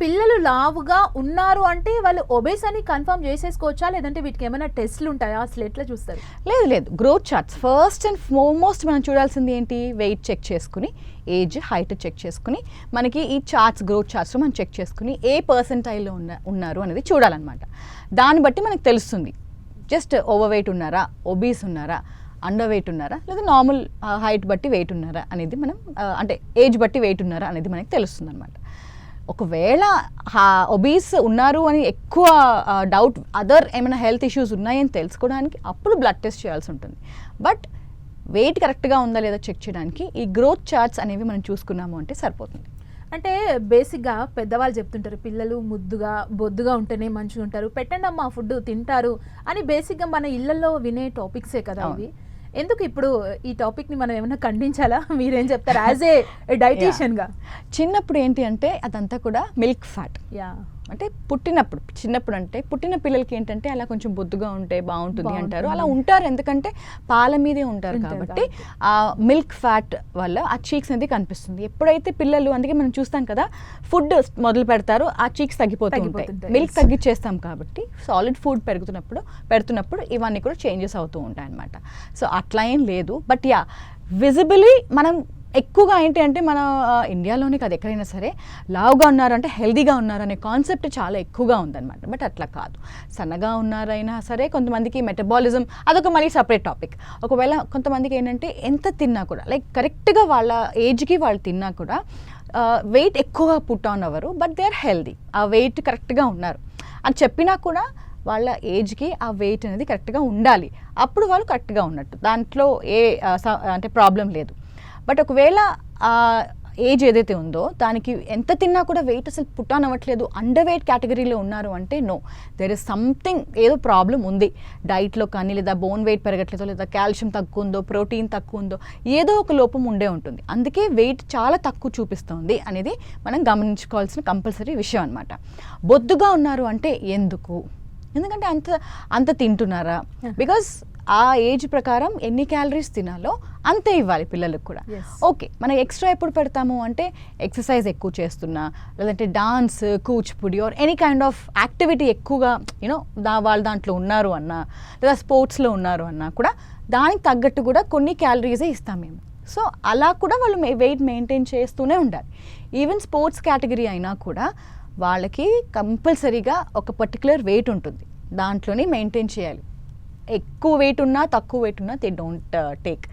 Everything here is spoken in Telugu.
పిల్లలు లావుగా ఉన్నారు అంటే వాళ్ళు ఒబేస్ అని కన్ఫర్మ్ చేసేసుకోవచ్చా? లేదంటే వీటికి ఏమైనా టెస్ట్లు ఉంటాయా? అసలు ఎట్లా చూస్తారు? లేదు growth charts first and foremost మనం చూడాల్సింది ఏంటి, వెయిట్ చెక్ చేసుకుని, ఏజ్, హైట్ చెక్ చేసుకుని, మనకి ఈ చార్ట్స్ గ్రోత్ చార్ట్స్ మనం చెక్ చేసుకుని ఏ పర్సెంటైల్లో ఉన్నారు అనేది చూడాలన్నమాట. దాన్ని బట్టి మనకు తెలుస్తుంది జస్ట్ ఓవర్ వెయిట్ ఉన్నారా, ఒబీస్ ఉన్నారా, అండర్ వెయిట్ ఉన్నారా, లేదా నార్మల్ హైట్ బట్టి వెయిట్ ఉన్నారా అనేది మనం అంటే ఏజ్ బట్టి వెయిట్ ఉన్నారా అనేది మనకి తెలుస్తుంది అనమాట. ఒకవేళ ఒబీస్ ఉన్నారు అని ఎక్కువ డౌట్, అదర్ ఏమైనా హెల్త్ ఇష్యూస్ ఉన్నాయని తెలుసుకోవడానికి అప్పుడు బ్లడ్ టెస్ట్ చేయాల్సి ఉంటుంది. బట్ వెయిట్ కరెక్ట్గా ఉందా లేదా చెక్ చేయడానికి ఈ గ్రోత్ చార్ట్స్ అనేవి మనం చూసుకున్నాము అంటే సరిపోతుంది. అంటే బేసిక్గా పెద్దవాళ్ళు చెప్తుంటారు పిల్లలు ముద్దుగా బొద్దుగా ఉంటేనే మంచిగా ఉంటారు, పెట్టండి అమ్మా ఫుడ్ తింటారు అని. బేసిక్గా మన ఇళ్లలో వినే టాపిక్సే కదా ఇవి. ఎందుకు ఇప్పుడు ఈ టాపిక్ని మనం ఏమైనా ఖండించాలా? మీరేం చెప్తారు యాజ్ ఏ డైటీషియన్గా? చిన్నప్పుడు ఏంటి అంటే అదంతా కూడా మిల్క్ ఫ్యాట్. అంటే చిన్నప్పుడు అంటే పుట్టిన పిల్లలకి ఏంటంటే అలా కొంచెం బొద్దుగా ఉంటే బాగుంటుంది అంటారు. అలా ఉంటారు ఎందుకంటే పాల మీదే ఉంటారు కాబట్టి ఆ మిల్క్ ఫ్యాట్ వల్ల ఆ చీక్స్ అనేది కనిపిస్తుంది. ఎప్పుడైతే పిల్లలు, అందుకే మనం చూస్తాం కదా, ఫుడ్ మొదలు పెడతారు, ఆ చీక్స్ తగ్గిపోతూ ఉంటాయి. మిల్క్ తగ్గించేస్తాం కాబట్టి సాలిడ్ ఫుడ్ పెడుతున్నప్పుడు ఇవన్నీ కూడా చేంజెస్ అవుతూ ఉంటాయి అన్నమాట. సో అట్లా ఏం లేదు. బట్ విజిబిలీ మనం ఎక్కువగా ఏంటి అంటే మన ఇండియాలోనే కాదు ఎక్కడైనా సరే లావుగా ఉన్నారంటే హెల్దీగా ఉన్నారనే కాన్సెప్ట్ చాలా ఎక్కువగా ఉందన్నమాట. బట్ అట్లా కాదు, సన్నగా ఉన్నారైనా సరే కొంతమందికి మెటబాలిజం అదొక మళ్ళీ సపరేట్ టాపిక్. ఒకవేళ కొంతమందికి ఏంటంటే ఎంత తిన్నా కూడా లైక్ కరెక్ట్గా వాళ్ళ ఏజ్కి వాళ్ళు తిన్నా కూడా వెయిట్ ఎక్కువగా పుట్ ఆన్ అవ్వరు, బట్ దే ఆర్ హెల్దీ, ఆ వెయిట్ కరెక్ట్గా ఉన్నారు అని చెప్పినా కూడా వాళ్ళ ఏజ్కి ఆ వెయిట్ అనేది కరెక్ట్గా ఉండాలి, అప్పుడు వాళ్ళు కరెక్ట్గా ఉన్నట్టు, దాంట్లో అంటే ప్రాబ్లం లేదు. బట్ ఒకవేళ ఏజ్ ఏదైతే ఉందో దానికి ఎంత తిన్నా కూడా వెయిట్ అసలు పుట్ ఆన్ అవ్వట్లేదు, అండర్ వెయిట్ కేటగిరీలో ఉన్నారు అంటే నో, దెర్ ఇస్ సంథింగ్, ఏదో ప్రాబ్లం ఉంది డైట్లో కానీ, లేదా బోన్ వెయిట్ పెరగట్లేదో, లేదా కాల్షియం తక్కువ ఉందో, ప్రోటీన్ తక్కువ ఉందో, ఏదో ఒక లోపం ఉండే ఉంటుంది. అందుకే వెయిట్ చాలా తక్కువ చూపిస్తుంది అనేది మనం గమనించుకోవాల్సిన కంపల్సరీ విషయం అనమాట. బొద్దుగా ఉన్నారు అంటే ఎందుకంటే అంత తింటున్నారా? బికాస్ ఆ ఏజ్ ప్రకారం ఎన్ని క్యాలరీస్ తినాలో అంతే ఇవ్వాలి పిల్లలకు కూడా. ఓకే, మనం ఎక్స్ట్రా ఎప్పుడు పెడతాము అంటే ఎక్సర్సైజ్ ఎక్కువ చేస్తున్నా, లేదంటే dance, Kuchipudi or any kind of activity ఎక్కువగా వాళ్ళు దాంట్లో ఉన్నారు అన్నా, లేదా స్పోర్ట్స్లో ఉన్నారు అన్నా కూడా దానికి తగ్గట్టు కూడా కొన్ని క్యాలరీసే ఇస్తాం మేము. సో అలా కూడా వాళ్ళు వెయిట్ మెయింటైన్ చేస్తూనే ఉండాలి. ఈవెన్ స్పోర్ట్స్ కేటగిరీ అయినా కూడా వాళ్ళకి కంపల్సరీగా ఒక పర్టికులర్ వెయిట్ ఉంటుంది, దాంట్లోనే మెయింటైన్ చేయాలి. ఎక్కువ వెయిట్ ఉన్నా తక్కువ వెయిట్ ఉన్నా దే డోంట్ టేక్.